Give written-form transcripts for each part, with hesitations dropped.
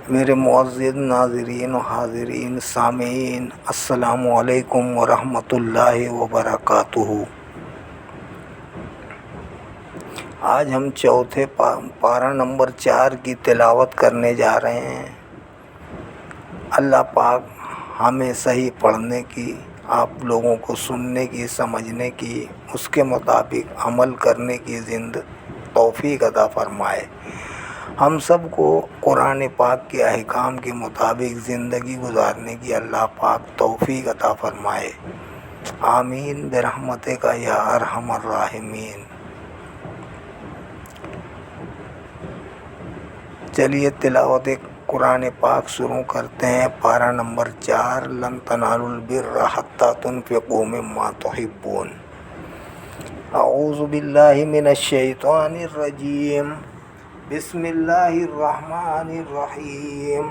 मेरे मुअज़्ज़िज़ नाज़रीन व हाज़रीन सामीईन, अस्सलामु अलैकुम व रहमतुल्लाहि व बरकातुहू। आज हम चौथे पारा नंबर 4 की तिलावत करने जा रहे हैं। अल्लाह पाक हमें सही पढ़ने की, आप लोगों को सुनने की, समझने की, उसके मुताबिक अमल करने की तौफ़ीक अता फ़रमाए। हम सब को कुरान पाक के अहकाम के मुताबिक ज़िंदगी गुजारने की अल्लाह पाक तौफ़ीक अता फ़रमाए। आमीन बिरहमतिका या अरहमर राहिमीन। चलिए तिलावत कुरान पाक शुरू करते हैं। पारा नंबर 4, लन तनालुल बिर्रा हत्ता तुनफ़िक़ू मिम्मा तुहिब्बून। अऊज़ु बिल्लाहि मिनश शैतानिर रजीम। बिस्मिल्लाहिर्रहमानिर्रहीम।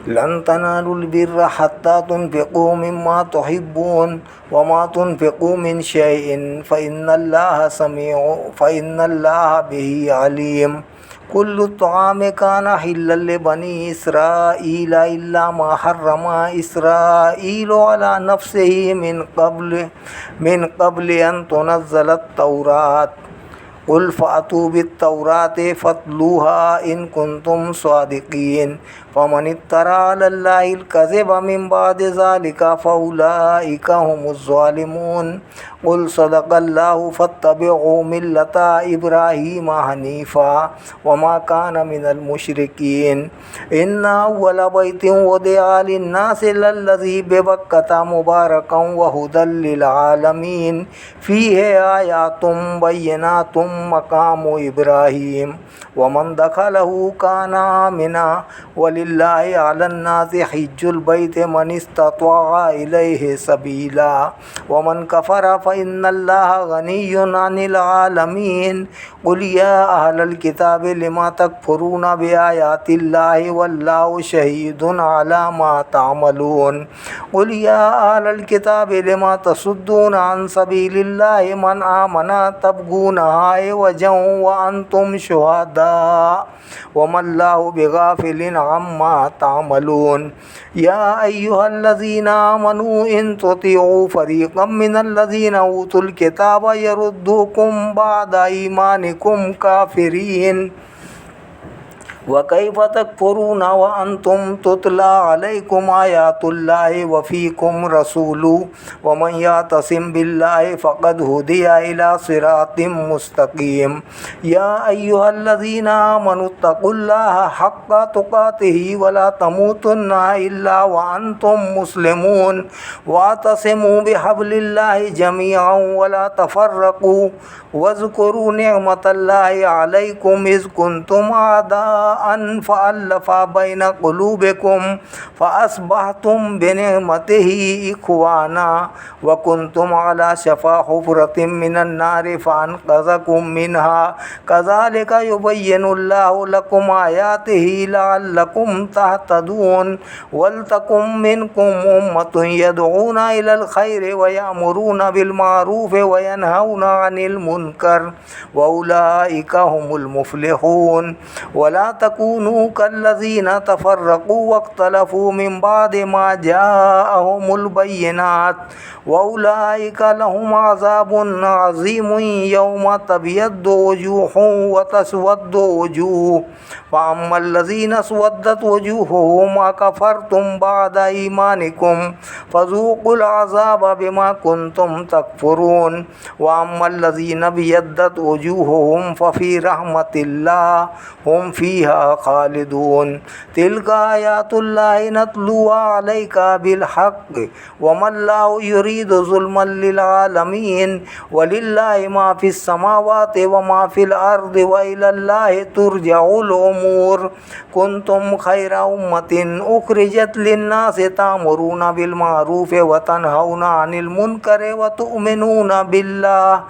लन तनालुल बिर्रा हत्ता तुनफ़िक़ू मिम्मा तुहिब्बून वमा तुनफ़िक़ू मिन शैइन फ़इन्नल्लाह बिही अलीम। कुल्लु तआम काना हिल्लन लिबनी इसराईल इल्ला मा हर्रमा इसराईल अला नफ्सिही मिन क़ब्ल अन तुनज़्ज़लत तौरात। क़ुल फ़अतू बित्तौराति फ़त्लूहा इन कुंतुम स्वादिक़ीन। फ़मन इफ़्तरा अलल्लाहिल कज़िब मिन बादि ज़ालिका फ़उलाइका हुमुज़्ज़ालिमून। क़ुल सदक़ल्लाहु फ़त्तबिऊ मिल्लता इब्राहीम हनीफ़ा वमा कान मिनल मुशरिकीन। इन्ना अव्वल बैतिन वुदिअ लिन्नासि लल्लज़ी बिबक्कता मुबारकन व हुदल लिल आलमीन। फ़ीहि आयातुम बय्यिनातुम मक़ामु इब्राहीम वमन दख़लहु काना आमिना वलिल्लाहि अलन्नासि हिज्जुल बैति मन इस्ततअ इलैहि सबीला वमन कफ़र फ़इन्नल्लाहा गनिय्युन अनिल आलमीन। क़ुल या अहलल किताबि लिमा तकफ़ुरूना बिआयातिल्लाहि वल्लाहु शहीदुन अला मा तअमलून। क़ुल या अहलल किताबि लिमा तसुद्दूना अन सबीलिल्लाहि मन आमना तबगूनहा इवजन व अंतुम शुहदा वमल्लाहु बिगाफ़िलिन अम्मा तअमलून। या अय्युहल्लज़ीना आमनू इन तुतिऊ फ़रीक़म मिनल्लज़ीना ऊतुल किताब यरुद्दूकुम बअदा ईमानिकुम काफ़िरीन। व कैफ़ तकफ़ुरून व अंतुम तुतला अलैकुम आयातुल्लाहि व फ़ीकुम रसूलुहु वमन यअतसिम बिल्लाहि फ़क़द हुदिया इला सिरातिम मुस्तक़ीम। या अय्युहल्लज़ीना आमनुत्तक़ुल्लाहा हक़्क़ तुक़ातिही वला तमूतुन्ना इल्ला व अंतुम मुस्लिमून। वातसिमू बिहब्लिल्लाहि जमीअन वला तफ़र्रक़ू वज़्कुरू निअमतल्लाहि अलैकुम इज़ कुंतुम अअदाअन फ़अल्लफ़ बैन क़ुलूबिकुम फ़अस्बहतुम बिनिअमतिही इख़वाना व कुंतुम अला शफ़ा हुफ़रतिम मिनन नारि फ़अनक़ज़कुम मिनहा कज़ालिक युबय्यिनुल्लाहु लकुम आयातिही लअल्लकुम तहतदून। वलतकुम मिनकुम उम्मतुन यदऊना इलल खैरि व यअमुरूना बिल मारूफ़ि व यनहौना अनिल मुनकर व उलाइका हुमुल मुफ़्लिहून। वला तकूनू कल्लज़ीना तफ़र्रक़ू वख्तलफ़ू मिन बादि मा जाअहुमुल बय्यिनात व उलाइका लहुम अज़ाबुन अज़ीमुन यौम तबियद्दु वुजूहुन व तस्वद्दु वुजूह। फ़अम्मल्लज़ीना अस्वद्दत वुजूहुहुम अकफ़रतुम बअदा ईमानिकुम फ़ज़ूक़ुल अज़ाब बिमा कुंतुम तकफ़ुरून। व अम्मल्लज़ीना बियद्दत वुजूहुहुम फ़फ़ी रहमतिल्लाह हुम फ़ीहा ख़ालिदून। तिल्क आयातुल्लाहि नत्लूहा अलैका बिलहक़्क़ि वमल्लाहु युरीदु ज़ुल्मन लिल आलमीन। वलिल्लाहि मा फ़िस समावाति व मा फ़िल अर्दि व इलल्लाहि तुरजउल उमूर। कुंतुम खैरा उम्मतिन उख़रिजत लिन्नासि तामुरूना बिल मारूफ़ि व तनहौना अनिल मुनकरि व तुअमिनूना बिल्लाह।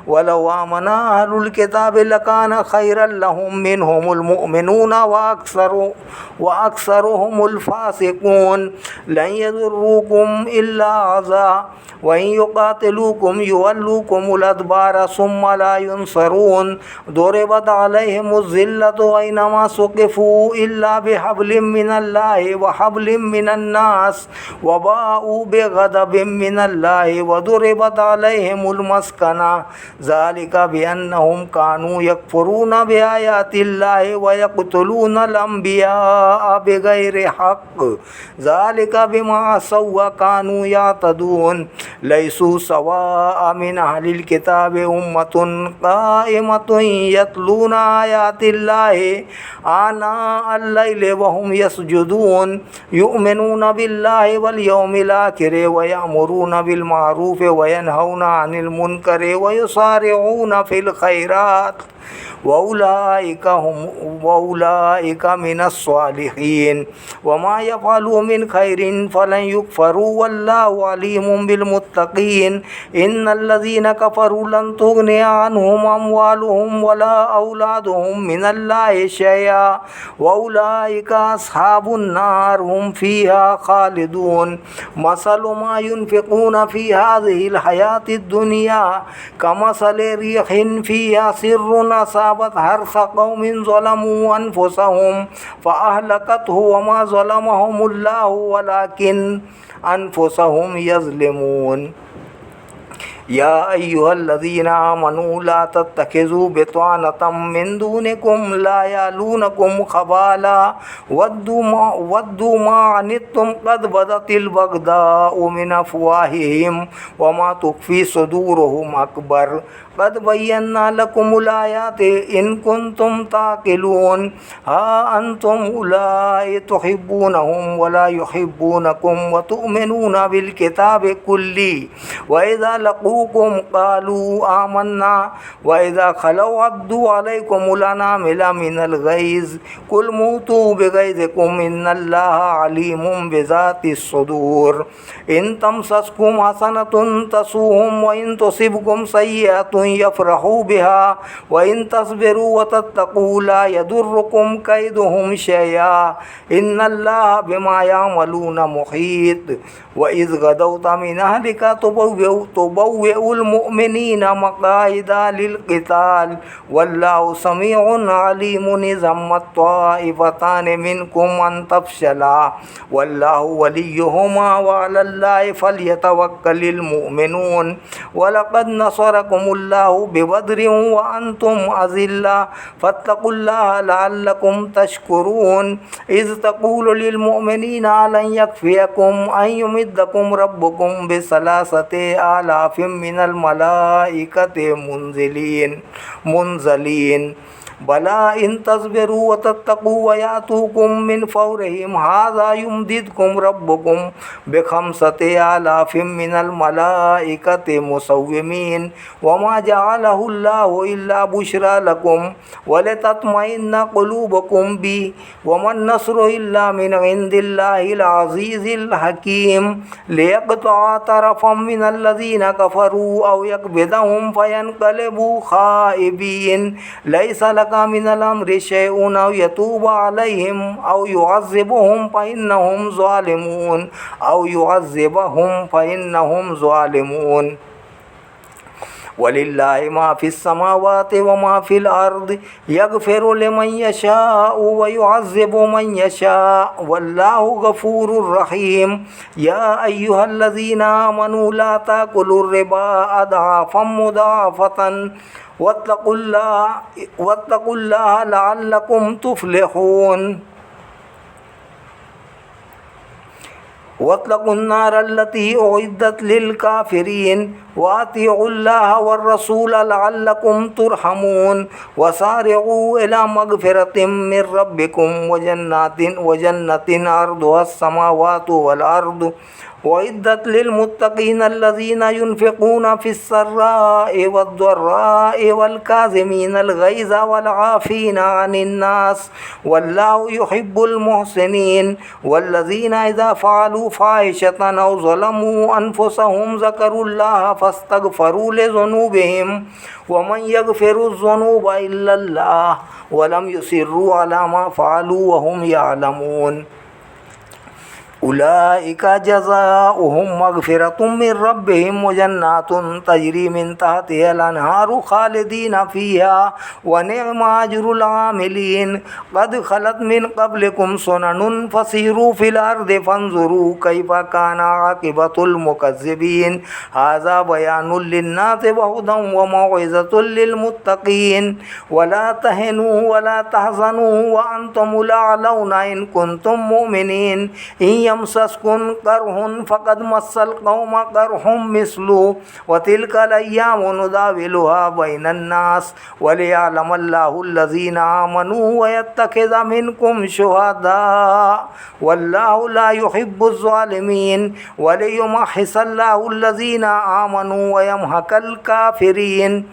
वलौ आमना अहलुल किताबि लकान खैरन लहुम मिनहुमुल मुअमिनून यअक़िलून व अक्सरुहुमुल फ़ासिक़ून लन यदुर्रुकुम इल्ला अज़ा व इन युक़ातिलूकुम युवल्लूकुमुल अदबार सुम्मा ला युनसरून दुरिबत अलैहिमुज़ ज़िल्लतु ऐनमा सुक़िफ़ू इल्ला बिहब्लिम मिनल्लाहि व हब्लिम मिनन्नास व बाऊ बिग़ज़बिम मिनल्लाहि व दुरिबत अलैहिमुल मस्कना ज़ालिका बिअन्नहुम कानू यकफ़ुरून बिआयातिल्लाहि व यक़्तुलूनल अंबिया बिग़ैरि हक़्क़ ज़ालिका बिमा असौ व कानू यातदून लैसू सवाअ मिन अहलिल किताबि उम्मतुन क़ाइमतुन यतलूना आयातिल्लाहि आनाअल लैलि व हुम यसजुदून युमिनून बिल्लाहि वल यौमिल आखिर व यअमुरून बिल मारूफ व यनहौना अनिल मुनकर व युसारिऊन फिल खैरात वउलाइका मिनस्सालिहीन वमा यफ़अलू मिन खैरिन फलन युगफ़रू वल्लाहु अलीमुम बिलमुत्तक़ीन इन्नल्लज़ीना कफ़रू लन तुग़नी अन्हुम अम्वालुहुम वला औलादुहुम मिनल्लाहि शैआ वउलाइका अस्हाबुन नार हुम फ़ीहा ख़ालिदून मसलु मा युनफ़िक़ून फ़ी हाज़िहिल हयातिद दुनिया कमसलि रिहिन फ़ीहा सिर्रुन असाबत हर्स क़ौमिन ज़लमू अनफुसहुम फ़अहलकतहु वमा ज़लमहुमुल्लाहु वलाकिन अनफुसहुम यज़लिमून या अय्युहल्लज़ीना आमनू ला तत्तखिज़ू बित्वानतम मिन दूनिकुम ला यालूनकुम ख़बाला वद्दू मा अनित्तुम क़द बदतिल बग़दाउ मिन अफ़वाहिहिम वमा तुख़फ़ी सुदूरुहुम अकबर क़द बय्यन्ना लकुमुल आयाति इन कुन्तुम ताक़िलून हा अंतुम उलाई तुहिब्बूनहुम वला युहिब्बूनकुम व तु'मिनूना बिल किताबि कुल्ली व इज़ा लक़ूकुम क़ालू आमन्ना व इज़ा खलौ अद्दू अलैकुमुल अनामिला मिनल गैज़ कुल मूतू बिग़ैज़िकुम इन्नल्लाहा अलीमुम बिज़ातिस सुदूर इन तमसस्कुम हसनतुन तसूहुम व इन तुसिबकुम सय्यअतुन यफ़रहू बिहा व इन तस्बिरू व तत्तक़ू ला यदुर्रुकुम कैदुहुम शैआ इन्नल्लाहा बिमा यअमलून मुहीत व इज़ गदौता मिन अहलिका तुबव्विउल मुअमिनीना मक़ाइदा लिल-क़िताल वल्लाहु समीउन अलीमुन इज़ हम्मत त्वाइफ़तानि मिनकुम अन तफ़शला वल्लाहु वलियुहुमा व अलल्लाहि फ़ल्यतवक्कलिल मुअमिनून व लक़द नसरकुमुल्लाहु बिबद्रिन व अंतुम अज़िल्ला फ़त्तक़ुल्लाहा लअल्लकुम तशकुरून इज़ तक़ूलु लिल मुअमिनीना लन यकफ़ियकुम अन युमिद्दकुम रब्बुकुम बिसलासति आलाफ़िम मिनल मलाइकति मुनज़लीन बला इन तस्बिरू व तत्तक़ू व यातूकुम मिन फ़ौरिहिम हाज़ा युमदिदकुम रब्बुकुम बिख़म्सति आलाफ़िम मिनल मलाइकति मुसव्विमीन वमा जअलहुल्लाहु इल्ला बुश्रा लकुम व लितत्मइन्ना क़ुलूबुकुम बिही वमन नस्रु इल्ला मिन इंदिल्लाहिल अज़ीज़िल हकीम लियक़तअ तरफ़म मिनल्लज़ीना कफ़रू औ यकबिदहुम फ़यन्क़लिबू ख़ाइबीन लैसा लका मिनल अम्रि शैउन औ यतूब अलैहिम औ युअज़्ज़िबहुम फ़इन्नहुम ज़ालिमून वलिल्लाहि मा फ़िस समावाति व मा फ़िल अर्द यग़फ़िरु लिमन यशाअ व युअज़्ज़िबु मन यशाअ वल्लाहु गफ़ूरुर रहीम या अय्युहल्लज़ीना आमनू ला ताकुलुर रिबा अदआफ़न मुदाअफ़तन वत्तक़ुल्लाह लअल्लकुम तुफ़्लिहून वत्तक़ुन्नार अल्लती उइद्दत लिलकाफ़िरीन वातिउल्लाह वर्रसूल लअल्लकुम तुरहमून वसारिऊ इला मग़फ़िरतिम मिर रब्बिकुम व जन्नतिन अर्दुहस समावातु वल अर्दु उइद्दत लिलमुत्तक़ीन अल्लज़ीना युनफ़िक़ूना फ़िस्सर्राइ वद्दर्राइ वल्काज़िमीनल ग़ैज़ वल आफ़ीना अनिन्नास वल्लाहु युहिब्बुल मुहसिनीन वल्लज़ीना इज़ा फ़अलू फ़ाहिशतन औ ज़लमू अनफ़ुसहुम ज़करुल्लाह फ़स्तग़फ़रू लिज़ुनूबिहिम वमन यग़फ़िरुज़्ज़ुनूबा इल्लल्लाह वलम युसिर्रू अला मा फ़अलू वहुम यअलमून। उलाइका जज़ाउहुम मग़फ़िरतुम मिन रब्बिहिम व जन्नातुन तजरी मिन तहतिहल अनहारु ख़ालिदीन फ़ीहा व निअमा अज्रुल आमिलीन। क़द ख़लत मिन क़ब्लिकुम सुननुन फ़सीरू फ़िल अर्दि फ़न्ज़ुरू कैफ़ कान आक़िबतुल मुकज़्ज़िबीन। हाज़ा बयानुल लिन्नासि व हुदन व मौइज़तुल लिलमुत्तक़ीन। वला तहिनू वला तहज़नू व अंतुमुल अअलौना इन कुंतुम मुमिनीन। यमसस्कुम करहुन फ़क़द मस्सल कौम करहुम मिस्लु व तिल्कल अय्यामु नुदाविलुहा बैनन्नास वलियअलमल्लाहु अल्लज़ीना आमनू व यत्तख़िज़ मिनकुम शुहदा वल्लाहु ला युहिब्बुज़ ज़ालिमीन वलियुमहिसल्लाहु अल्लज़ीना आमनू व यमहक़ल काफ़िरीन।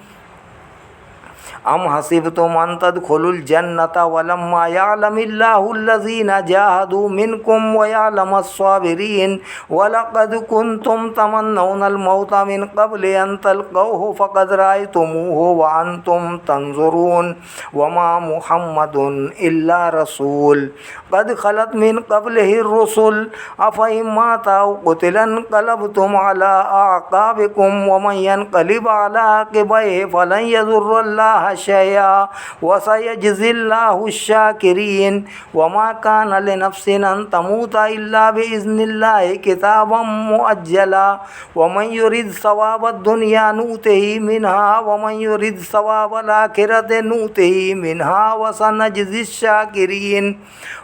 अम हसिबतुम अन तदखुलुल जन्नता वलम्मा यअलमिल्लाहु अल्लज़ीना जाहदू मिनकुम व यअलमस साबिरीन। वलक़द कुंतुम तमन्नौनल मौता मिन क़ब्लि अन तल्क़ौहु फ़क़द रअयतुमूहु व अंतुम तंज़ुरून। वमा मुहम्मदुन इल्ला रसूल क़द ख़लत मिन क़ब्लिहिर रुसुल अफ़इन माता औ क़ुतिला इंक़लबतुम अला अअक़ाबिकुम व मन यन्क़लिब अला अक़बैहि फ़लन यज़ुर्रल्लाह शैआ व सयजज़िल्लाहु शाकिरीन। वमा कान लिनफ्सिन अन तमूता इल्ला बिइज़्निल्लाहि किताबम मुअज्जला व मन युरिद सवाबद दुनिया नूतिही मिनहा व मन युरिद सवाबल आखिरति नूतिही मिनहा व सनजज़िश शाकिरीन।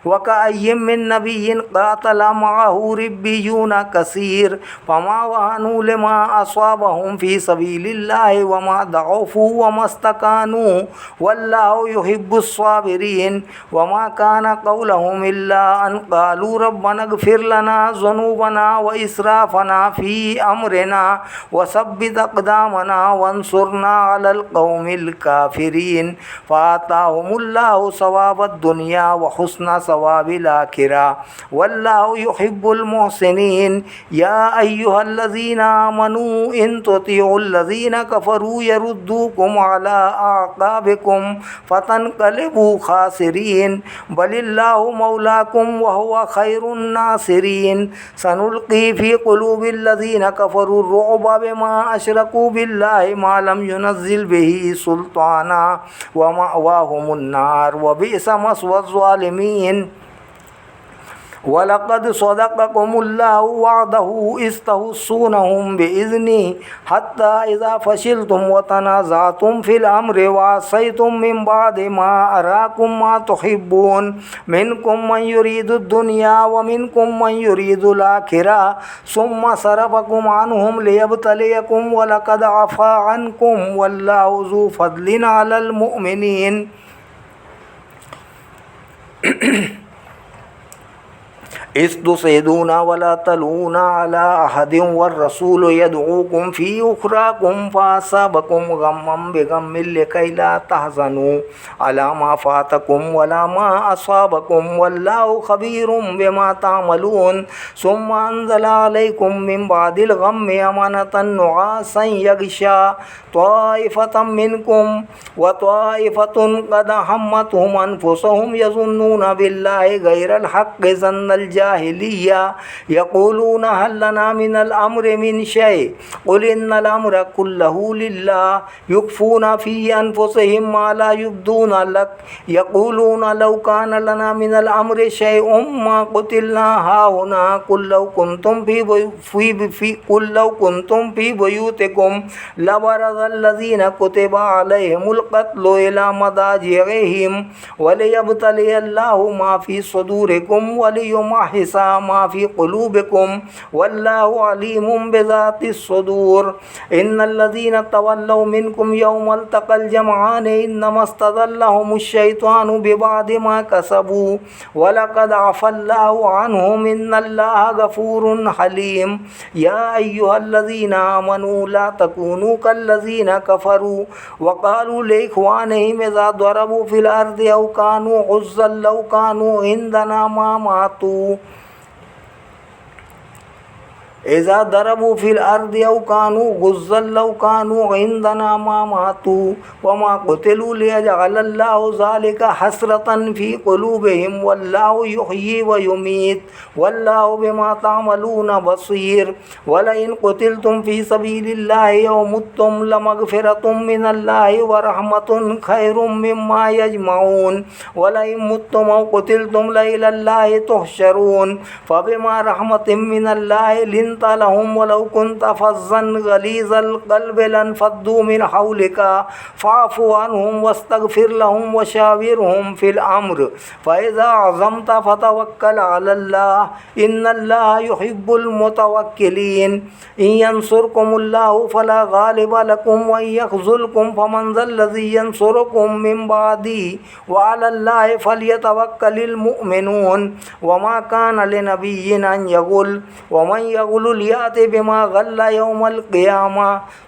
वकअय्यिम मिन नबिय्यिन क़ातल मअहू रिब्बियून कसीर फमा वहनू लिमा अस्वाबहुम फ़ी सबीलिल्लाहि वमा दअफ़ू वमस्तकानू वल्लाहु युहिब्बुस साबिरीन। वमा कान क़ौलहुम इल्ला अन क़ालू रब्बना इग़फ़िर लना ज़ुनूबना व इसराफ़ना फ़ी अमरिना व सब्बित अक़दामना वंसुरना अलल क़ौमिल काफ़िरीन। फ़आताहुमुल्लाहु सवाबद दुनिया व हुस्न सवाबिल आखिरा वल्लाहु युहिब्बुल मुहसिनीन। या अय्युहल्लज़ीना आमनू इन तुतिउल्लज़ीना कफ़रू यरुद्दूकुम अला अअक़ाबिकुम फ़तनक़लिबू ख़ासिरीन। बलिल्लाहु मौलाकुम व हुवा खैरुन नासिरीन। सनुल्क़ी फ़ी क़ुलूबिल्लज़ीना कफ़रू रुअब बिमा अशरकू बिल्लाहि मा लम युनज़्ज़िल बिही सुल्ताना व मअवाहुमुन नार व बि'स मस्वज़ ज़ालिमीन। वलक़द सदक़कुमुल्लाहु वअदहु इज़ तहुस्सूनहुम बिइज़निहि हत्ता इज़ा फ़शिलतुम व तनाज़अतुम फ़िल अम्रि व असयतुम मिन बअदि मा अराकुम मा तुहिब्बून मिनकुम मन युरीदुद दुनिया व मिनकुम मन युरीदुल आखिरा सुम्मा सरफ़कुम अन्हुम लियब्तलियकुम वलक़द अफ़ा अन्कुम वल्लाहु ज़ू फ़ज़लिन अलल मुअमिनीन। इस तुसिदूना वला तलूना अला अहदिन वर्रसूल यदऊकुम फ़ी उख़राकुम फ़असाबकुम गम्मन बिगम्मिन लिकई ला तहज़नू अला मा फ़ातकुम वला मा असाबकुम वल्लाहु ख़बीरुम बिमा तामलून। सुम्मा अंज़ला अलैकुम मिन बादिल गम्मि अमनतन नुआसन यग़शा ताइफ़तम मिनकुम व ताइफ़तुन क़द हम्मतहुम अनफुसुहुम यज़ुन्नूना बिल्लाहि गैरल हक़्क़ि ज़न्नल जाहिलिया यक़ूलूना हल लना मिनल अम्रि मिन शै क़ुल इन्नल अम्रा कुल्लहु लिल्लाह युख़फ़ूना फ़ी अनफुसिहिम मा ला युब्दूना लक यक़ूलूना लौ कान लना मिनल अम्रि शैउम मा क़ुतिलना हाहुना क़ुल लौ कुन्तुम फ़ी बुयूतिकुम लबरज़ल्लज़ीना कुतिबा अलैहिमुल क़त्लु इला मदाजिइहिम वलियब्तलियल्लाहु मा फ़ी सुदूरिकुम वलियुमहिसा मा फ़ी क़ुलूबिकुम वल्लाहु अलीमुम बिज़ातिस सुदूर। इन्नल्लज़ीना तवल्लव मिनकुम यौमल तक़ल जमआन इन्नमस्तज़ल्लहुमुश शैतानु बिबादि मा कसबू वलक़द अफ़ल्लाहु अन्हुम इन्नल्लाहा गफ़ूरुन हलीम। या अय्युहल्लज़ीना आमनू ला तकूनू कल्लज़ीना कफ़रू वक़ालू लिइख़वानिहिम इज़ा दरबू फ़िल अर्दि औ कानू गुज़्ज़न लौ कानू इंदना मा मातू इज़ा दरबू फिल अर्दि औ कानू गुज़्ज़ल लौ कानू इंदना मा मातू व मा क़ुतिलू लियजअलल्लाहु ज़ालिका हसरतन फ़ी क़ुलूबिहिम वल्लाहु युहयी व युमीत वल्लाहु बिमा तामलून बसीर वलइन क़ुतिलतुम फ़ी सबीलिल्लाहि औ मुत्तुम लमग़फ़िरतुम मिनल्लाहि व रहमतुन खैरुम मिम्मा यजमऊन वलइन मुत्तुम औ क़ुतिलतुम लइलल्लाहि तुहशरून फबिमा रहमतिम मिनल्लाहि लिन्ता लहुम वलौ कुन्ता फ़ज़्ज़न गलीज़ल क़ल्बि लन्फ़द्दू मिन हौलिका फ़अफ़ु अन्हुम वस्तग़फ़िर लहुम वशाविरहुम फ़िल अम्र फ़इज़ा अज़मत फ़तवक्कल अलल्लाह इन्नल्लाह युहिब्बुल मुतवक्किलीन इन यंसुरकुमुल्लाहु फ़ला गालिब लकुम व इन यख़्ज़ुलकुम फ़मन ज़ल्लज़ी यंसुरुकुम मिन बअदी व अलल्लाहि फ़ल्यतवक्कलिल मुअ्मिनून व मा कान लिनबिय्यिन अन यग़ुल व मन यग़ुल याति बिमा गल्ल यौमल क़ियामा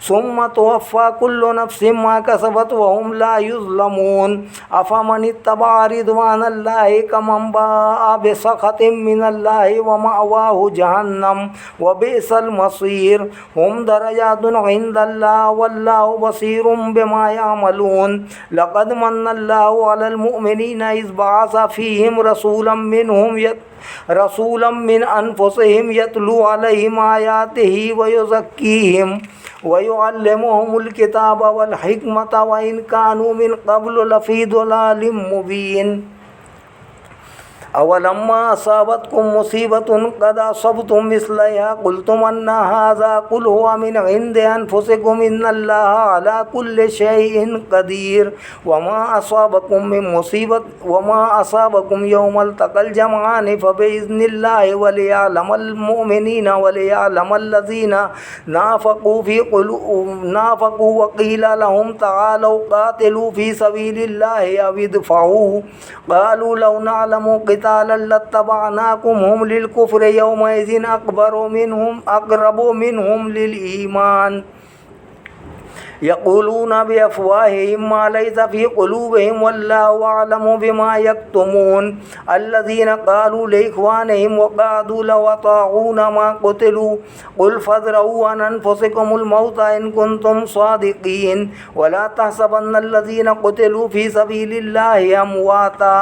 सुम्मा तुवफ़्फ़ा कुल्लु नफ्सिन मा कसबत व हुम ला युज़्लमून अफ़मन इत्तबअ रिज़वानल्लाहि कमन बाअ बिसख़तिन मिनल्लाहि व मअवाहु जहन्नम व बि'सल मसीर हुम दरजातुन इंदल्लाह वल्लाहु बसीरुम बिमा यअमलून लक़द मन्नल्लाहु अलल मुअ्मिनीना इज़ बअसा फ़ीहिम रसूलन मिन अनफुसिहिम यतलू अलैहिम आयातिही व युज़क्कीहिम व युअल्लिमुहुमुल किताब वल हिकमत व इन कानू मिन क़ब्लु लफ़ी ज़लालिम मुबीन अवलम्मा असाबतकुम मुसीबतुन क़द असबतुम मिस्लहा क़ुल्तुम अन्ना हाज़ा क़ुल हुवा मिन इंदि अनफुसिकुम इन्नल्लाहा अला कुल्लि शैइन क़दीर वमा असाबकुम यौमल तक़ल जमआनि फ़बिइज़्निल्लाहि वलियअलमल मुअ्मिनीना वलियअलमल लज़ीना नाफ़क़ू वक़ील लहुम तआलौ क़ातिलू फ़ी सबीलिल्लाहि अव इदफ़ऊ क़ालू लौ नअलमु क़ितालन लत्तबअनाकुम हुम लिल कुफ़्रि यौमइज़िन अक़रबु मिनहुम लिल ईमान यक़ूलून बिअफ़वाहिहिम मा लैसा फ़ी क़ुलूबिहिम वल्लाहु अअलमु बिमा यक्तुमून अल्लज़ीना क़ालू लिइख़वानिहिम वक़अदू लौ अताऊना मा क़ुतिलू क़ुल फ़द्रऊ अन अनफुसिकुमुल मौता इन कुन्तुम स्वादिक़ीन वला तहसबन्नल्लज़ीना क़ुतिलू फ़ी सबीलिल्लाहि अमवाता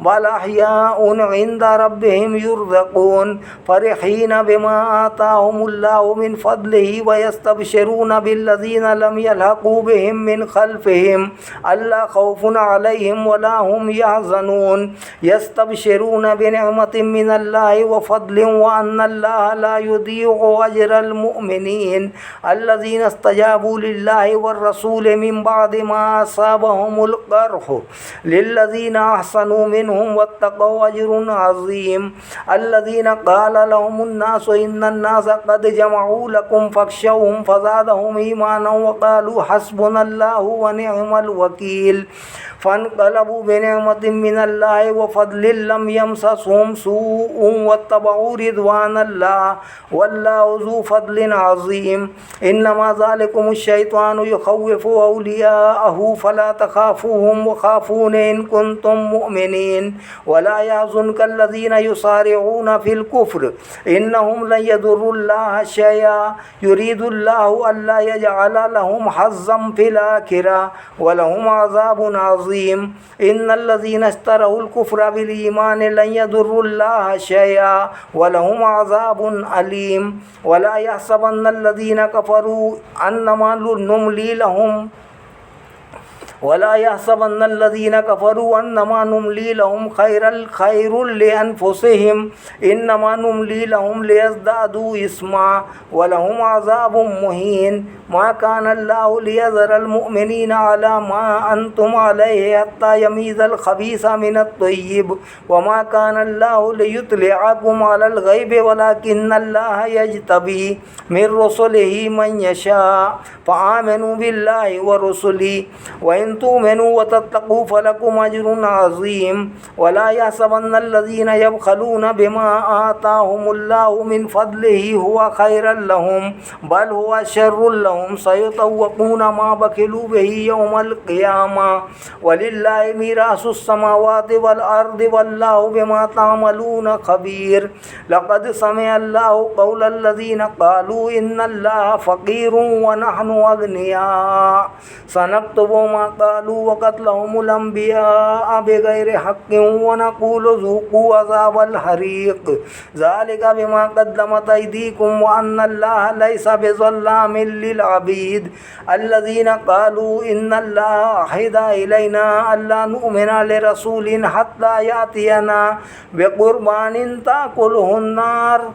बल अहयाउन इंदा रब्बिहिम युरज़क़ून फ़रिहीन बिमा आताहुमुल्लाहु मिन फ़द्लिही व यस्तबशिरून बिल्लज़ीना लम यल्हक़ू बिहिम मिन ख़ल्फ़िहिम अल्ला ख़ौफ़ुन अलैहिम वला हुम यहज़नून यस्तबशिरून बिनिअमतिन मिनल्लाहि व फ़द्लिन व अन्नल्लाह ला युदीअु अज्रल मुअ्मिनीन अल्लज़ीना इस्तजाबू लिल्लाहि वर्रसूलि मिन बअदि मा असाबहुमुल क़र्ह लिल्लज़ीना अहसनू मिनहुम वत्तक़ौ अज्रुन अज़ीम अल्लज़ीना क़ाल लहुमुन्नासु इन्नन्नासा क़द जमअू लकुम फ़ख़शौहुम फ़ज़ादहुम ईमाना व क़ालू हस्बुनल्लाहु व निअमल वकील फ़न्क़लबू बिनिअमतिन मिनल्लाहि व फ़द्लिन लम यमससहुम सूअुन वत्तबअू रिज़वानल्लाह वल्लाहु ज़ू फ़द्लिन अज़ीम इन्नमा ज़ालिकुमुश्शैतानु युख़व्विफ़ु औलियाअहु फ़ला तख़ाफ़ूहुम व ख़ाफ़ूनि इन कुन्तुम मुअ्मिनीन वला यहज़ुनकल्लज़ीना युसारिऊना फ़िल कुफ़्र इन्नहुम लन यदुर्रुल्लाह शैआ युरीदुल्लाहु अल्ला यजअल लहुम हज़्ज़न फ़िल आखिरह व लहुम अज़ाबुन अज़ीम इन्नल्लज़ीना इश्तरौल कुफ़्र बिल ईमान लन यदुर्रुल्लाह शैआ व लहुम अज़ाबुन अलीम वला यहसबन्नल्लज़ीना कफ़रू अन्नमा नुमली लहुम वला यहसबन्नल्लज़ीना कफ़रू अन्नमा नुमली लहुम खैरुल लिअन्फुसिहिम इन्नमा नुमली लहुम लियज़्दादू इस्मा व लहुम अज़ाबुम मुहीन मा कान अल्लाहु लियज़रल मुअ्मिनीना अला मा अंतुम अलैहि हत्ता यमीज़ल ख़बीसा मिनत तय्यिब व मा कान अल्लाहु लियुत्लिअकुम अलल ग़ैबि वलाकिन्नल्लाह यज्तबी मिर रुसुलिही मन यशा फ़आमिनू बिल्लाहि व रुसुलिही व इन इन तुमिनू व तत्तकू फलकुम अज्रुन अज़ीम वला यहसबन्नल्लज़ीना यबखलूना बिमा आताहुमुल्लाहु मिन फद्लिही हुवा खैरल लहुम बल हुवा शर्रुल लहुम सयुतव्वक़ूना मा बखिलू बिही यौमल क़ियामा वलिल्लाहि मीरासुस समावाति वल अर्दि वल्लाहु बिमा तामलून खबीर। लक़द समिअल्लाहु क़ौलल्लज़ीना क़ालू इन्नल्लाहा फ़क़ीरुन व नहनु अग़निया सनक्तुबु मा क़ालू व क़त्लहुमुल अंबिया बिग़ैरि हक़्क़िन व नक़ूलु ज़ूक़ू अज़ाबल हरीक़ ज़ालिका बिमा क़द्दमत अयदीकुम व अन्नल्लाहा लैसा बिज़ल्लामिल लिल अबीद अल्लज़ीना क़ालू इन्नल्लाहा अहदा इलैना अल्ला नु'मिना लिरसूलिन हत्ता यातियना बिक़ुरबानिन ताकुलुहुन नार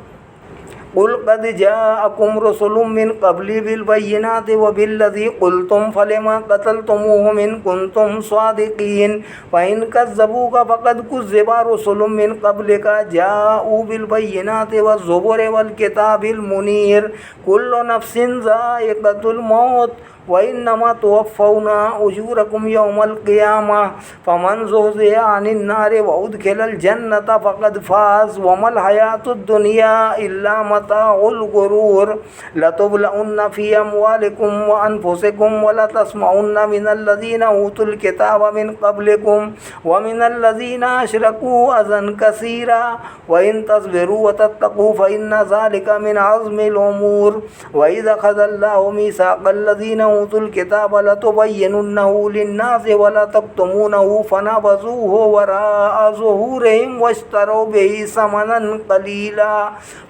क़ुल क़द जाअकुम रुसुलुम मिन क़ब्ली बिल बय्यिनाति व बिल्लज़ी क़ुल्तुम फलिमा क़तलतुमूहुम इन कुन्तुम स्वादिक़ीन फ़इन कज़्ज़बूका फ़क़द कुज़्ज़िबा रुसुलुम मिन क़ब्लिका जाऊ बिल बय्यिनाति व ज़ुबुरि वल किताबिल मुनीर कुल्लु नफ्सिन ज़ाइक़तुल मौत व इन्नमा तुवफ़्फ़ौना उजूरकुम यौमल क़ियामा फ़मन ज़ुहज़िहा अनिन नारि व उद्खिलल जन्नत फ़क़द फ़ाज़ व मल हयातुद दुनिया इल्ला मताउल गुरूर लतुब्लउन्ना फ़ी अमवालिकुम व अनफुसिकुम व लतस्मउन्ना मिनल्लज़ीना ऊतुल किताब मिन क़ब्लिकुम व मिनल्लज़ीना अशरकू अज़न कसीरा व इन तस्बिरू व तत्तक़ू फ़इन्ना ज़ालिका मिन अज़्मिल उमूर व इज़ अख़ज़ल्लाहु मीसाक़ल्लज़ीना ऊतुल किताब लतुबय्यिनुन्नहु लिन्नासि व लतक्तुमूनहु फनबज़ूहु वराअ ज़ुहूरिहिम वश्तरौ बिही समनन क़लीला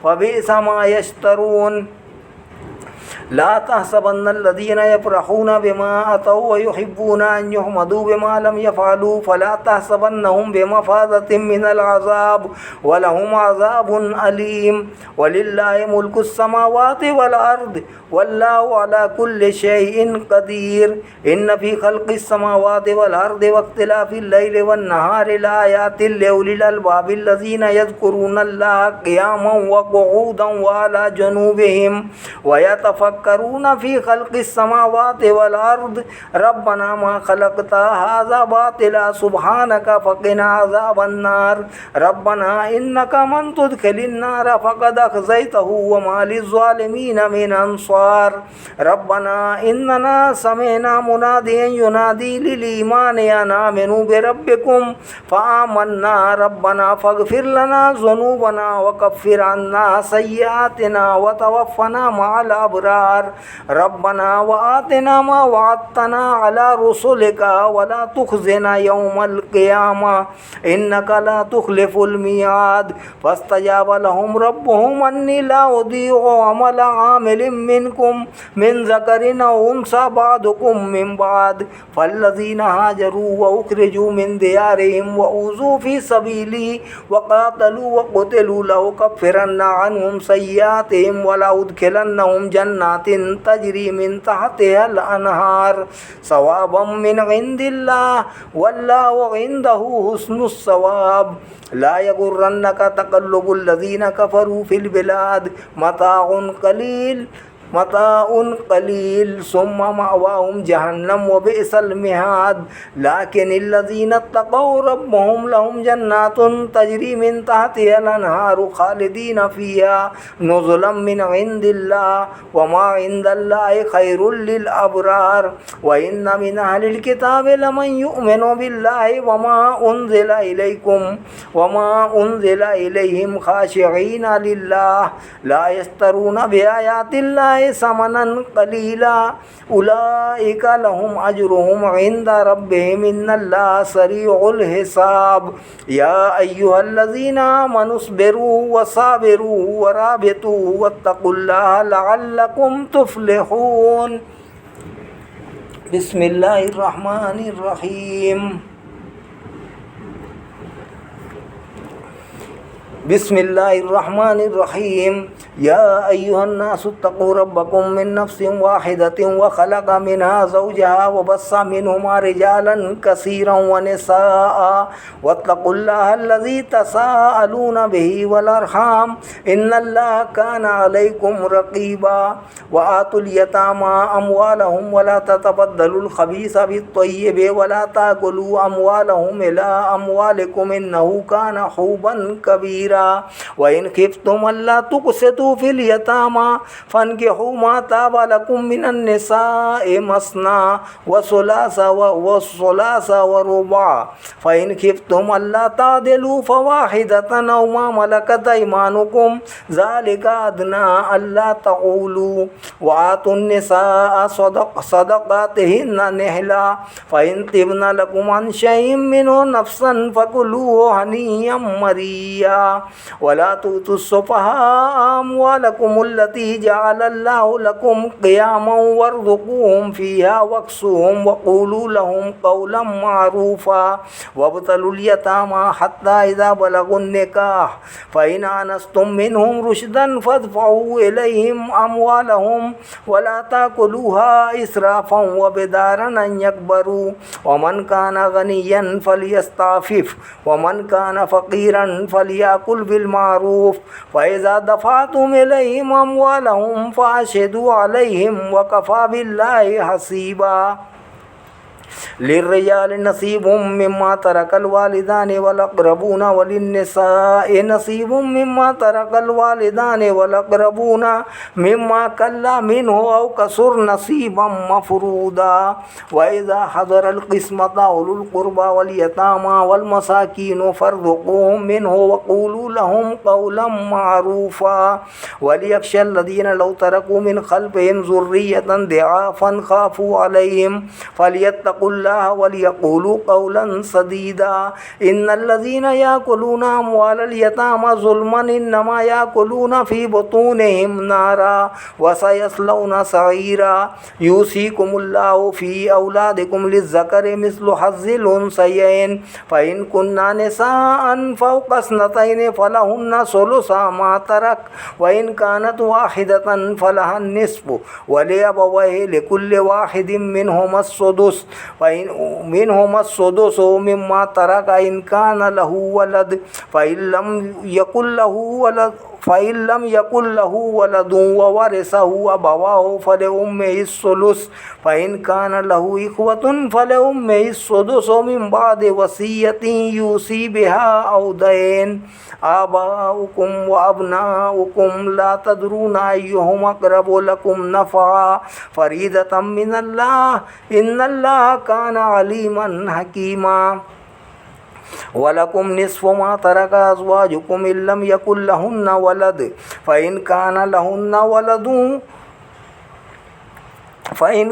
फबिअस मा यश्तरून। ला तहसबन्नल्लज़ीना यफ़रहूना बिमा अतौ व युहिब्बूना अन युहमदू बिमा लम यफ़अलू फला तहसबन्नहुम बिमफ़ाज़तिन मिनल अज़ाब व लहुम अज़ाबुन अलीम वलिल्लाहि मुल्कुस समावाति वल अर्द वल्लाहु अला कुल्लि शैइन क़दीर। इन्न फ़ी ख़ल्क़िस समावाति वल अर्दि वख्तिलाफ़िल लैलि वन नहारि लाआयातिल लिउलिल अलबाबिल्लज़ीना यज़्कुरूनल्लाहा क़ियामन व qu'ूदन व अला जुनूबिहिम व यतफ़क्करूना फ़ी ख़ल्क़िस समावाति वल अर्द रब्बना मा ख़लक़्ता हाज़ा बातिला सुब्हानका फ़क़िना अज़ाबन नार रब्बना इन्नका मन तुदख़िलिन नार फ़क़द अख़ज़यतहु व मा लिज़्ज़ालिमीन मिन अंसार। रब्बना इन्नना समिअना मुनादियन युनादी लिल ईमान अन आमिनू बिरब्बिकुम फ़आमन्ना रब्बना फ़ग़फ़िर लना ज़ुनूबना व कफ़्फ़िर अन्ना सय्यिआतिना व तवफ़्फ़ना मअल अबरार रब्बना व आतिना मा वअदतना अला रुसुलिका व ला तुख़ज़िना यौमल क़ियामा इन्नका ला तुख़्लिफ़ुल मिआद फ़स्तजाब लहुम रब्बुहुम अन्नी ला उदीउ अमल आमिलिन मिनकुम मिन ज़करिन औ उन्सा बादुकुम मिन बाद फ़ल्लज़ीना हाजरू व उख़रिजू मिन दियारिहिम व ऊज़ू फ़ी सबीली व क़ातलू व क़ुतिलू लउकफ़्फ़िरन्ना अन्हुम सय्यिआतिहिम व लउद्खिलन्नहुम जन्नातिन तजरी मिन तहतिहल अनहार सवाबम मिन इंदिल्लाह वल्लाहु इंदहु हुस्नुस सवाब। ला यगुर्रन्नका तक़ल्लुबुल्लज़ीना कफ़रू फ़िल बिलाद मताउन क़लील सुम्मा मअवाहुम जहन्नम व बिअसल मिहाद लाकिनिल्लज़ीना तक़ौ रब्बहुम लहुम जन्नातुन तजरी मिन तहतिहल अनहारु ख़ालिदीन फ़ीहा नुज़ुलन मिन इंदिल्लाह व मा इंदल्लाहि खैरुल लिल अबरार व इन्न मिन अहलिल किताबि लमन युमिनु बिल्लाहि व मा उन्ज़िला इलैकुम व मा उन्ज़िला इलैहिम ख़ाशिईना लिल्लाह ला यश्तरूना बिआयातिल्लाहि समनन क़लीला उलाइका लहुम अज्रुहुम इंदा रब्बिहिम इन्नल्लाहा सरीउल हिसाब। या अय्युहल्लज़ीना आमनुस्बिरू वसाबिरू वराबितू वत्तक़ुल्लाहा लअल्लकुम तुफ़्लिहून। बिस्मिल्लाहिर्रहमानिर्रहीम। बिस्मिल्लाहिर्रहमानिर्रहीम। या अय्युहन्नास इत्तक़ू रब्बकुम मिन नफ्सिन वाहिदतिन व खलक़ मिनहा ज़ौजहा व बस्सा मिनहुमा रिजालन कसीरन व निसाअ वत्तक़ुल्लाह अल्लज़ी तसाअलूना बिही वल अरहाम इन्नल्लाह काना अलैकुम रक़ीबा व आतुल यतामा अमवालहुम व ला ततबद्दलुल खबीसा बित्तय्यिबि व ला ताकुलू अमवालहुम इला अमवालिकुम इन्नहु काना हुबन कबीरा व इन खिफ्तुम अल्ला तुक़सितू फिल यतामा फन्किहू मा ताबा लकुम मिनन निसाइ मसना व सुलासा व रुबा फ़इन खिफ्तुम अल्ला तादिलू फ़वाहिदतन औ मा मलकत अयमानुकुम ज़ालिका अदना अल्ला तऊलू व आतुन निसाअ सदक़ातिहिन्ना निहला फ़इन तिब्ना लकुम अन शैइन मिन्हु नफ्सन फ़कुलूहु हनीयम मरिया वला तुतुस सुफ़हा अम्वालकुमुल्लती जअलल्लाहु लकुम क़ियामन वरज़ुक़ूहुम फ़ीहा वक्सूहुम वक़ूलू लहुम क़ौलन मारूफ़ा वब्तलुल यतामा हत्ता इज़ा बलगुन निकाह फ़इन आनस्तुम मिनहुम रुशदन फ़दफ़ऊ इलैहिम अम्वालहुम वला ताकुलूहा इसराफ़न व बिदारन अन यकबरू वमन काना गनिय्यन फ़लियस्ताफ़िफ़ वमन काना फ़क़ीरन फ़लियाकुल बिलमारूफ़ फ़इज़ा दफ़अतुम इलैहिम अम्वालहुम फ़अशहिदू अलैहिम व कफ़ा बिल्लाहि हसीबा लिर्रिजालि नसीबुम मिम्मा तरकल वालिदानि वल अक़रबून वलिन्निसाइ नसीबुम मिम्मा तरकल वालिदानि वल अक़रबून मिम्मा कल्ला मिन्हु औ कसुर नसीबम मफ़रूदा व इज़ा हज़रल क़िस्मत उलुल क़ुरबा वल यतामा वल मसाकीन फ़र्ज़ुक़ूहुम मिन्हु व क़ूलू लहुम क़ौलन मारूफ़ा वलियख़शल लज़ीना लौ तरकू मिन ख़ल्फ़िहिम ज़ुर्रिय्यतन दिआफ़न ख़ाफ़ू अलैहिम फ़लियत्तक़ुल्लाह वलियक़ूलू क़ौलन सदीदा इन्नल्लज़ीना याकुलूना अम्वालल यतामा ज़ुल्मन इन्नमा याकुलूना फ़ी बुतूनिहिम नारा व सयस्लौना सईरा यूसीकुमुल्लाहु फ़ी औलादिकुम लिज़्ज़करि मिस्लु हज़्ज़िल उन्सयैन फ़इन कुन्ना निसाअन फ़ौक़ इस्नतैनि फ़लहुन्ना सुलुसा मा तरक व इन कानत वाहिदतन फ़लहन निस्फ़ु व लिअबवैहि लिकुल्लि वाहिदिन मिनहुमस सुदुस मिनहुमा सुदुसु मिम्मा तरक इन कान लहू वलद फ़इन लम यकुल लहू वलदुन व वरिसहु अबवाहु फ़लिउम्मिहि सुलुस फ़इन कान लहू इख़्वतुन फ़लिउम्मिहि सुदुसु मिन बअदि वसिय्यतिन यूसी बिहा औ दैन आबाउकुम व अबनाउकुम ला तदरूना अय्युहुम अक़रबु लकुम नफ़अ फ़रीदतम मिनल्लाह इन्नल्लाह काना अलीमन हकीमा वलकुम निस्फ़ु मा तरक अज़वाजुकुम इल्लम यकुल लहुन्ना वलद फ़इन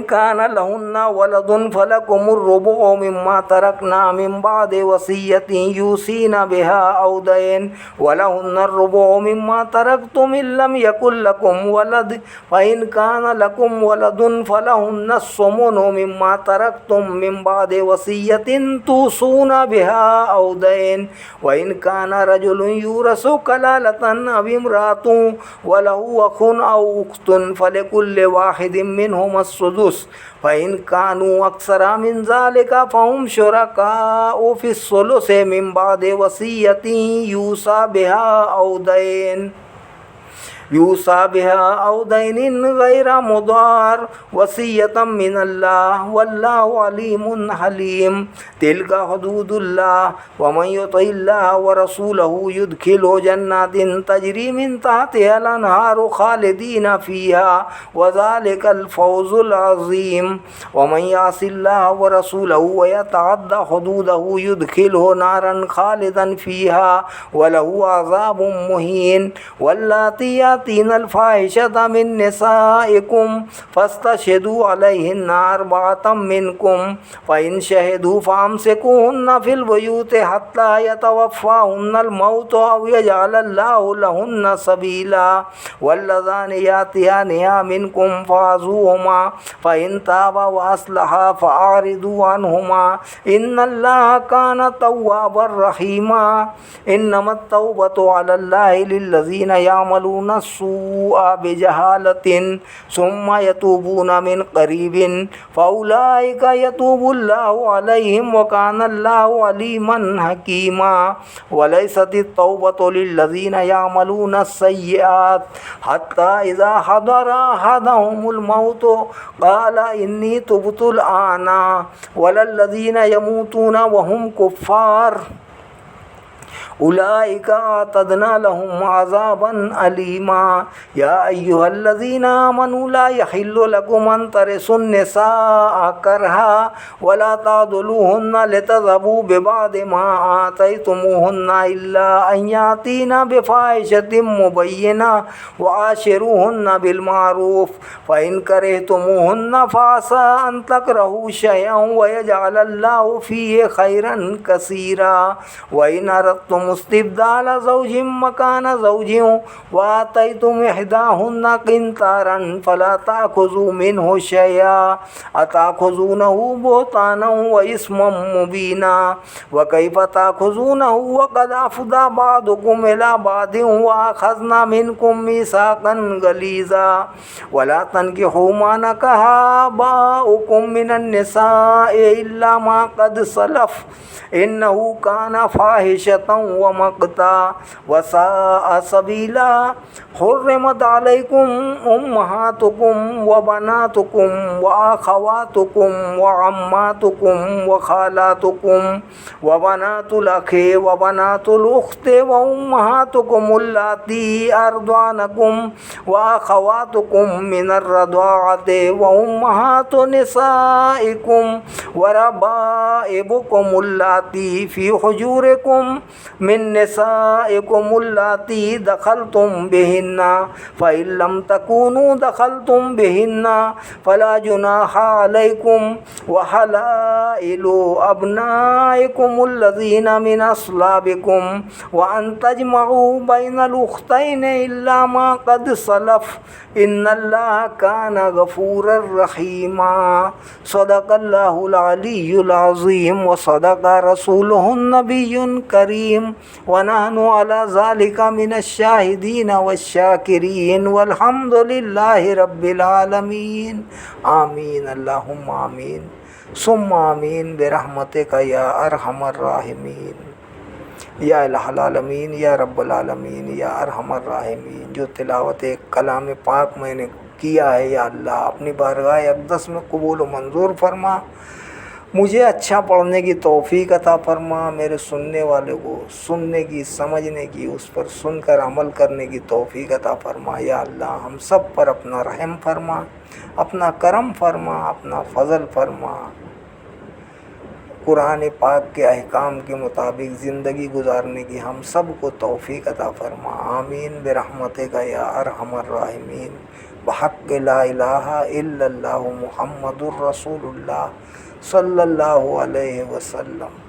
कान लहुन्ना वलदुन फ़लकुमुर रुबु मिम्मा तरकना मिन बअदि वसिय्यतिन यूसीना बिहा औ दैन वलहुन्नर रुबु मिम्मा तरकतुम इल्लम यकुल लकुम वलद फ़इन कान लकुम वलदुन फ़लहुन्नस सुमुनु मिम्मा तरकतुम मिन बअदि वसिय्यतिन तूसूना बिहा औ दैन व इन कान रजुलुन यूरसु कलालतन अव इम्राअतुन व लहू अख़ुन औ उख़्तुन फ़लिकुल्लि वाहिदिन मिनहुम सुदुस फ़इन कानू अक्सरा मिन ज़ालिका फ़हुम शुरकाउ फ़िस्सुलुस मिन बअदि वसिय्यतिन यूसा बिहा औ दैनिन गैरा मुदार वसिय्यतम मिनल्लाह वल्लाहु अलीमुन हलीम तिल्का हुदूदुल्लाह व मन युतिइल्लाह व रसूलहु युदखिलहु जन्नातिन तजरी मिन तहतिहल अनहारु खालिदीन फ़ीहा व ज़ालिकल फ़ौज़ुल अज़ीम व मन यासिल्लाह व रसूलहु व यतअद्दा हुदूदहु युदखिलहु नारन खालिदन फ़ीहा व लहु अज़ाबुन मुहीन वल्लाती यातीनल फ़ाहिशता मिन निसाइकुम फ़स्तशहिदू अलैहिन्ना अर्बअतम मिनकुम फ़इन शहिदू फ़अमसिकूहुन्ना फ़िल बुयूति हत्ता यतवफ़्फ़ाहुन्नल मौत औ यजअलल्लाहु लहुन्ना सबीला वल्लज़ानि यातियानिहा मिनकुम फ़अज़ूहुमा फ़इन ताबा व अस्लहा फ़अरिदू अन्हुमा इन्नल्लाह काना तव्वाबर रहीमा इन्नमत तौबतु अलल्लाहि लिल्लज़ीना यामलूना السूअ बिजहालतिन सुम्मा यतूबूना मिन करीबिन फउलाइका यतूबुल्लाहु अलैहिम व कानल्लाहु अलीमन हकीमा वलैसतित तौबतु लिल्लज़ीना यामलूना सय्यिआत हत्ता इज़ा हदरा अहदहुमुल मौतु क़ाला इन्नी तुब्तुल आना वलल्लज़ीना यमूतूना वहुम कुफ़्फ़ार उलाइका अतदना लहुम अज़ाबन अलीमा या अय्युहल्लज़ीना आमनू ला यहिल्लु लकुम अन तरिसुन निसाअ करहा वला तादुलूहुन्ना लितज़हबू बिबादि मा आतैतुमूहुन्ना इल्ला अन यातीना बिफ़ाहिशतिन मुबय्यिना व आशिरूहुन्ना बिलमारूफ फ़इन करिहतुमूहुन्ना फ़असा अन तकरहू शयअन व यजअलल्लाहु फ़ीहि खैरन कसीरा व इन अरदतुम मुस्तिब्दाल ज़ौजिम मकान ज़ौजिम व आतैतुम इहदाहुन्ना क़िंतारन फ़ला ताख़ुज़ू मिन्हु शयआ अताख़ुज़ूनहु बुहतानन व इस्मम मुबीना व कैफ़ ताख़ुज़ूनहु व क़द अफ़दा बअदुकुम इला बअदिन व अख़ज़ना मिनकुम मीसाक़न गलीज़ा वला तन्किहू मा नकहा आबाउकुम मिनन निसाइ इल्ला मा क़द सलफ़ इन्नहु काना फ़ाहिशतन व मक़ता व साअ सबीला हुर्रिमत अलैकुम उम्महातुकुम व बनातुकुम व अख़वातुकुम व अम्मातुकुम व ख़ालातुकुम व बनातुल अख़ी व बनातुल उख़्ति व उम्महातुकुम अल्लाती अर्दानकुम व अख़वातुकुम मिनर रदाअति व उम्महातु निसाइकुम व रबाइबुकुम अल्लाती फ़ी हुजूरिकुम मिन निसाइकुम अल्लाती दख़लतुम बिहिन्ना फ़इन लम तकूनू दख़लतुम बिहिन्ना फ़ला जुनाहा अलैकुम व हलाइलु अब्नाइकुम अल्लज़ीना मिन अस्लाबिकुम व अन तजमऊ बैनल उख़्तैनि इल्ला मा क़द सलफ़ इन्नल्लाह काना गफ़ूरर रहीमा सदक़ल्लाहुल अलियुल अज़ीम व सदक़ रसूलुहुन नबियुन करीम व नहनु अला ज़ालिका मिनश शाहिदीन वश्शाकिरीन वल्हम्दुलिल्लाहि रब्बिल आलमीन आमीन अल्लाहुम्मा आमीन सुम्मा आमीन बिरहमतिका या अरहमर राहिमीन या इलाहल आलमीन या रब्बल आलमीन या अरहमर राहिमीन। जो तिलावत कलाम पाक मैंने किया है या अल्लाह अपनी बारगाह अक़दस में कबूल व मंजूर फरमा। मुझे अच्छा पढ़ने की तौफ़ीक अता फरमा। मेरे सुनने वाले को सुनने की, समझने की, उस पर सुनकर अमल करने की तौफ़ीक अता फरमा। या अल्लाह हम सब पर अपना रहम फरमा, अपना करम फरमा, अपना फ़ज़ल फरमा। कुरान पाक के अहकाम के मुताबिक ज़िंदगी गुजारने की हम सब को तौफ़ीक अता फरमा। आमीन बिरहमतिका या अरहमर राहिमीन बहक़्क़ि ला इलाहा इल्लल्लाहु मुहम्मदुर रसूलुल्लाह सल्लल्लाहु अलैहि वसल्लम।